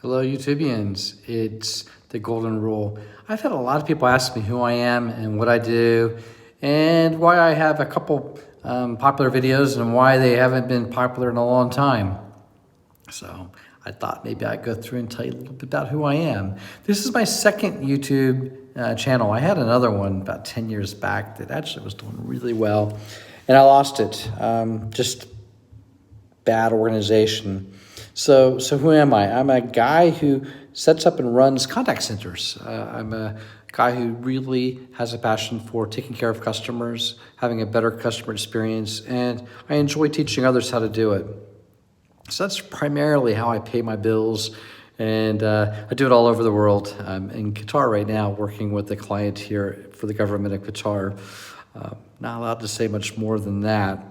Hello, YouTubians. It's the Golden Rule. I've had a lot of people ask me who I am and what I do and why I have a couple popular videos and why they haven't been popular in a long time. So I thought maybe I'd go through and tell you a little bit about who I am. This is my second YouTube channel. I had another one about 10 years back that actually was doing really well, and I lost it. Just bad organization. So who am I? I'm a guy who sets up and runs contact centers. I'm a guy who really has a passion for taking care of customers, having a better customer experience, and I enjoy teaching others how to do it. So that's primarily how I pay my bills, and I do it all over the world. I'm in Qatar right now working with a client here for the government of Qatar. Not allowed to say much more than that.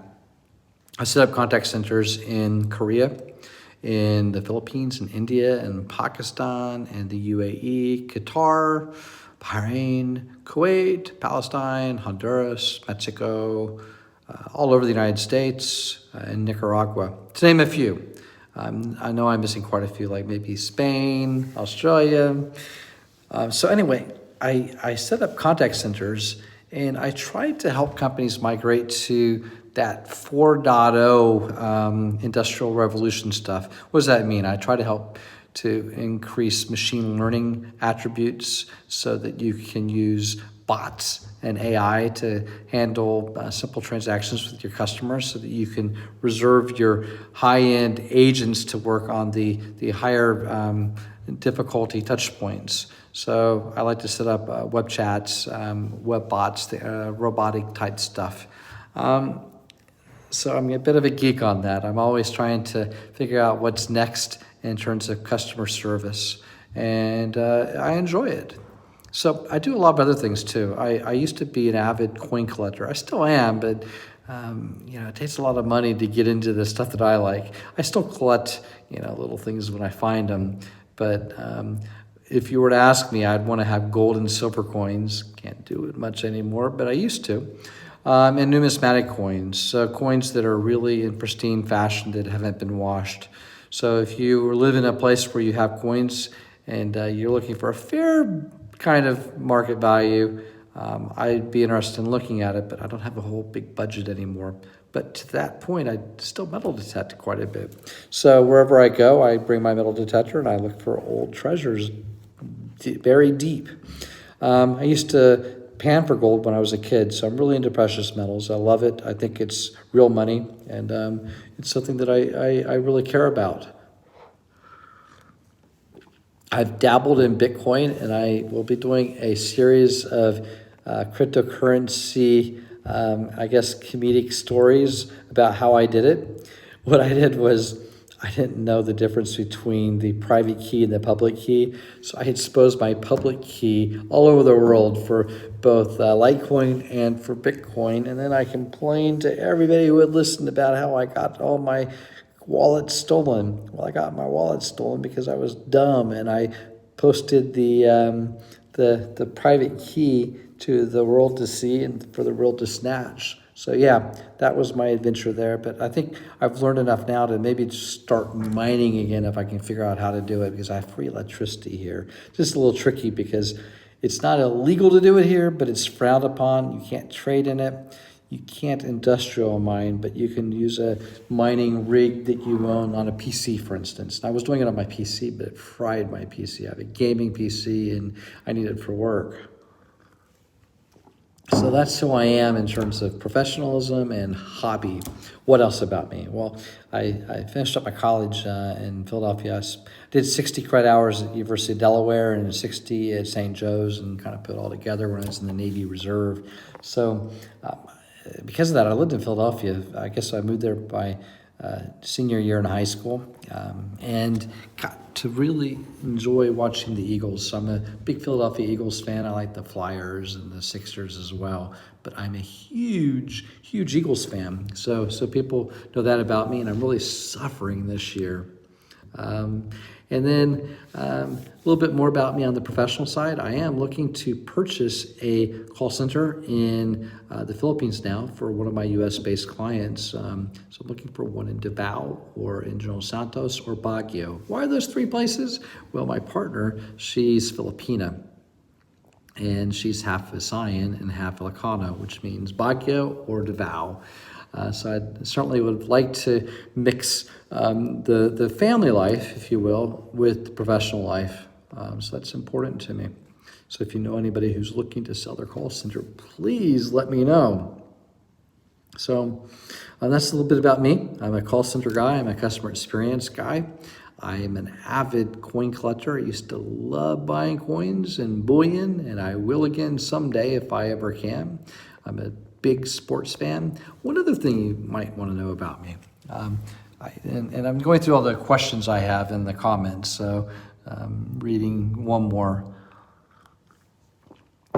I set up contact centers in Korea, in the Philippines, in India, and Pakistan, and the UAE, Qatar, Bahrain, Kuwait, Palestine, Honduras, Mexico, all over the United States, and Nicaragua, to name a few. I know I'm missing quite a few, like maybe Spain, Australia. So anyway, I set up contact centers, and I tried to help companies migrate to that 4.0 industrial revolution stuff. What does that mean? I try to help to increase machine learning attributes so that you can use bots and AI to handle simple transactions with your customers, so that you can reserve your high-end agents to work on the higher difficulty touch points. So I like to set up web chats, web bots, robotic type stuff. So I'm a bit of a geek on that. I'm always trying to figure out what's next in terms of customer service, and I enjoy it. So I do a lot of other things too. I used to be an avid coin collector. I still am, but it takes a lot of money to get into the stuff that I like. I still collect, little things when I find them, but if you were to ask me, I'd want to have gold and silver coins. Can't do it much anymore, but I used to. And numismatic coins, coins that are really in pristine fashion that haven't been washed. So if you live in a place where you have coins and you're looking for a fair kind of market value, I'd be interested in looking at it, but I don't have a whole big budget anymore. But to that point, I still metal detect quite a bit. So wherever I go, I bring my metal detector and I look for old treasures very deep. I used to pan for gold when I was a kid, so I'm really into precious metals. I love it. I think it's real money, and it's something that I really care about. I've dabbled in Bitcoin, and I will be doing a series of cryptocurrency, comedic stories about how I did it. What I did was, I didn't know the difference between the private key and the public key, so I exposed my public key all over the world for both Litecoin and for Bitcoin, and then I complained to everybody who would listen about how I got all my wallet stolen. Well, I got my wallet stolen because I was dumb, and I posted the private key to the world to see and for the world to snatch. So yeah, that was my adventure there. But I think I've learned enough now to maybe start mining again if I can figure out how to do it, because I have free electricity here. Just a little tricky because it's not illegal to do it here, but it's frowned upon. You can't trade in it. You can't industrial mine, but you can use a mining rig that you own on a PC, for instance. And I was doing it on my PC, but it fried my PC. I have a gaming PC and I need it for work. So that's who I am in terms of professionalism and hobby. What else about me? Well, I finished up my college in Philadelphia. I did 60 credit hours at the University of Delaware and 60 at St. Joe's, and kind of put it all together when I was in the Navy Reserve. So because of that, I lived in Philadelphia. I guess I moved there by senior year in high school, and got to really enjoy watching the Eagles. So I'm a big Philadelphia Eagles fan. I like the Flyers and the Sixers as well, but I'm a huge Eagles fan. So people know that about me, and I'm really suffering this year. And then a little bit more about me on the professional side. I am looking to purchase a call center in the Philippines now for one of my US-based clients. So I'm looking for one in Davao or in General Santos or Baguio. Why are those three places? Well, my partner, she's Filipina, and she's half Visayan and half Ilocano, which means Baguio or Davao. So I certainly would like to mix the family life, if you will, with the professional life. So that's important to me. So if you know anybody who's looking to sell their call center, please let me know. So that's a little bit about me. I'm a call center guy. I'm a customer experience guy. I am an avid coin collector. I used to love buying coins and bullion, and I will again someday if I ever can. I'm a big sports fan. One other thing you might want to know about me, and I'm going through all the questions I have in the comments, so reading one more.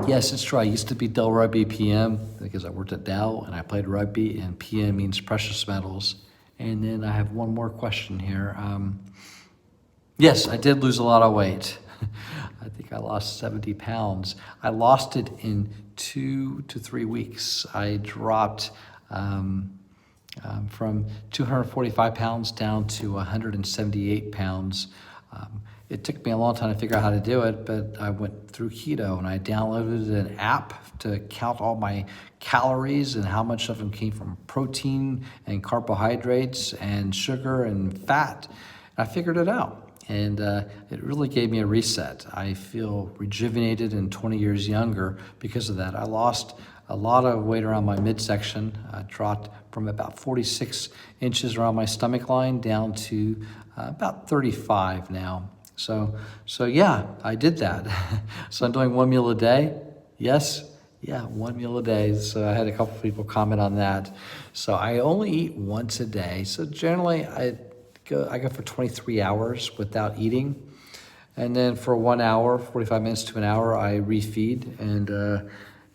Yes, it's true. I used to be Dell Rugby PM because I worked at Dell and I played rugby, and PM means precious metals. And then I have one more question here. Yes, I did lose a lot of weight. I think I lost 70 pounds. I lost it in 2 to 3 weeks. I dropped from 245 pounds down to 178 pounds. It took me a long time to figure out how to do it, but I went through Keto and I downloaded an app to count all my calories and how much of them came from protein and carbohydrates and sugar and fat. And I figured it out, and it really gave me a reset. I feel rejuvenated and 20 years younger because of that. I lost a lot of weight around my midsection. I dropped from about 46 inches around my stomach line down to about 35 now. So yeah, I did that. So I'm doing one meal a day. Yes, yeah, one meal a day. So I had a couple of people comment on that. So I only eat once a day. So generally I go for 23 hours without eating. And then for 1 hour, 45 minutes to an hour, I refeed.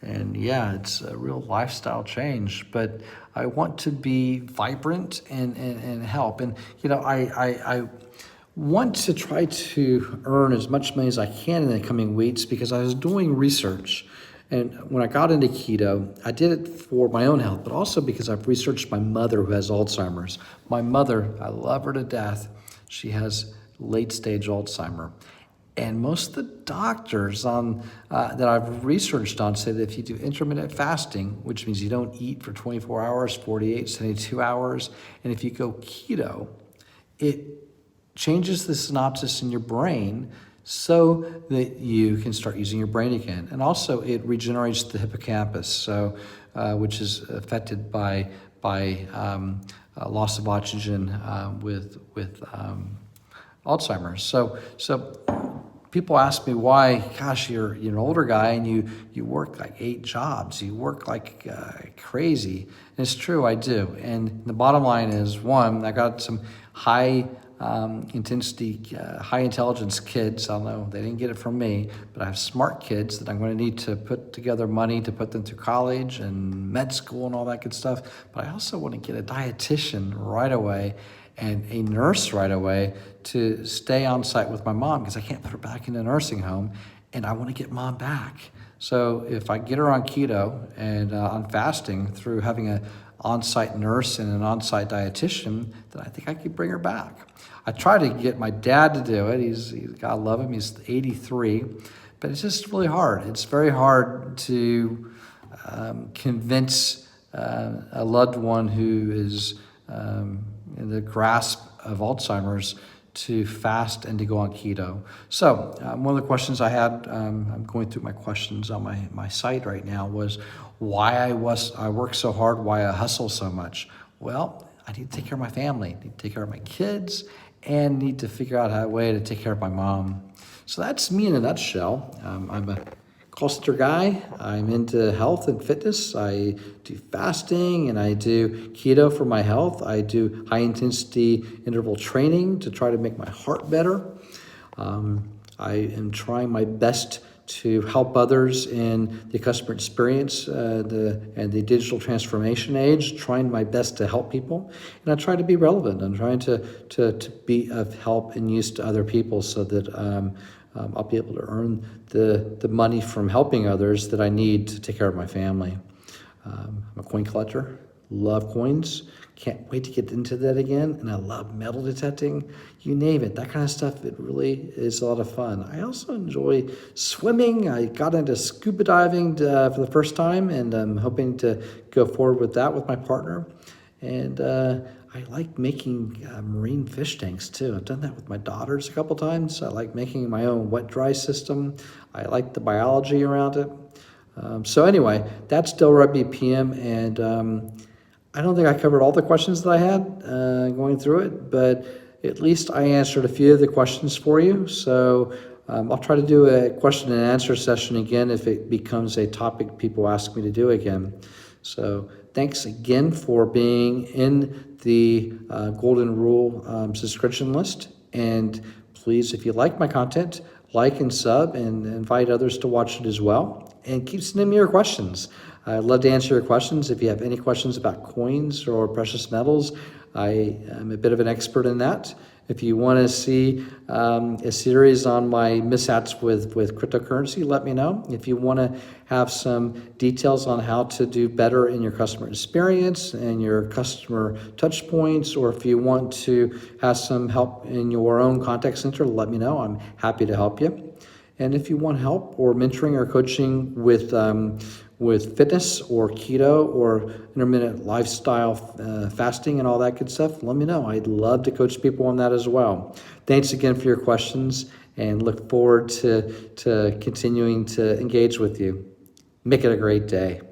And yeah, it's a real lifestyle change. But I want to be vibrant and help. And, you know, I want to try to earn as much money as I can in the coming weeks because I was doing research. And when I got into keto, I did it for my own health, but also because I've researched my mother who has Alzheimer's. My mother, I love her to death. She has late stage Alzheimer's. And most of the doctors that I've researched on say that if you do intermittent fasting, which means you don't eat for 24 hours, 48, 72 hours, and if you go keto, it changes the synapses in your brain so that you can start using your brain again. And also it regenerates the hippocampus, so which is affected by loss of oxygen with Alzheimer's. So people ask me why, gosh, you're an older guy and you work like 8 jobs. You work like crazy. And it's true, I do. And the bottom line is, one, I got some high intensity, high intelligence kids. I don't know, they didn't get it from me, but I have smart kids that I'm going to need to put together money to put them through college and med school and all that good stuff. But I also want to get a dietitian right away and a nurse right away to stay on site with my mom because I can't put her back in a nursing home, and I want to get mom back. So if I get her on keto and on fasting through having an on-site nurse and an on-site dietitian, then I think I could bring her back. I tried to get my dad to do it. He's God love him, he's 83, but it's just really hard. It's very hard to convince a loved one who is in the grasp of Alzheimer's to fast and to go on keto. So one of the questions I had, I'm going through my questions on my site right now, was why I work so hard, why I hustle so much. Well, I need to take care of my family, I need to take care of my kids, and need to figure out a way to take care of my mom. So that's me in a nutshell. I'm a call center guy. I'm into health and fitness. I do fasting and I do keto for my health. I do high intensity interval training to try to make my heart better. I am trying my best to help others in the customer experience and the digital transformation age, trying my best to help people. And I try to be relevant. I'm trying to be of help and use to other people so that I'll be able to earn the money from helping others that I need to take care of my family. I'm a coin collector, love coins, can't wait to get into that again, and I love metal detecting, you name it, that kind of stuff, it really is a lot of fun. I also enjoy swimming. I got into scuba diving for the first time, and I'm hoping to go forward with that with my partner. And I like making marine fish tanks too. I've done that with my daughters a couple times. I like making my own wet-dry system. I like the biology around it. So anyway, that's Del Rugby PM, and I don't think I covered all the questions that I had going through it, but at least I answered a few of the questions for you. So I'll try to do a question and answer session again if it becomes a topic people ask me to do again. So thanks again for being in the Golden Rule subscription list. And please, if you like my content, like and sub and invite others to watch it as well. And keep sending me your questions. I'd love to answer your questions. If you have any questions about coins or precious metals, I am a bit of an expert in that. If you want to see a series on my mishaps with cryptocurrency, let me know. If you want to have some details on how to do better in your customer experience and your customer touch points, or if you want to have some help in your own contact center, let me know. I'm happy to help you. And if you want help or mentoring or coaching with fitness or keto or intermittent lifestyle fasting and all that good stuff, let me know. I'd love to coach people on that as well. Thanks again for your questions, and look forward to continuing to engage with you. Make it a great day.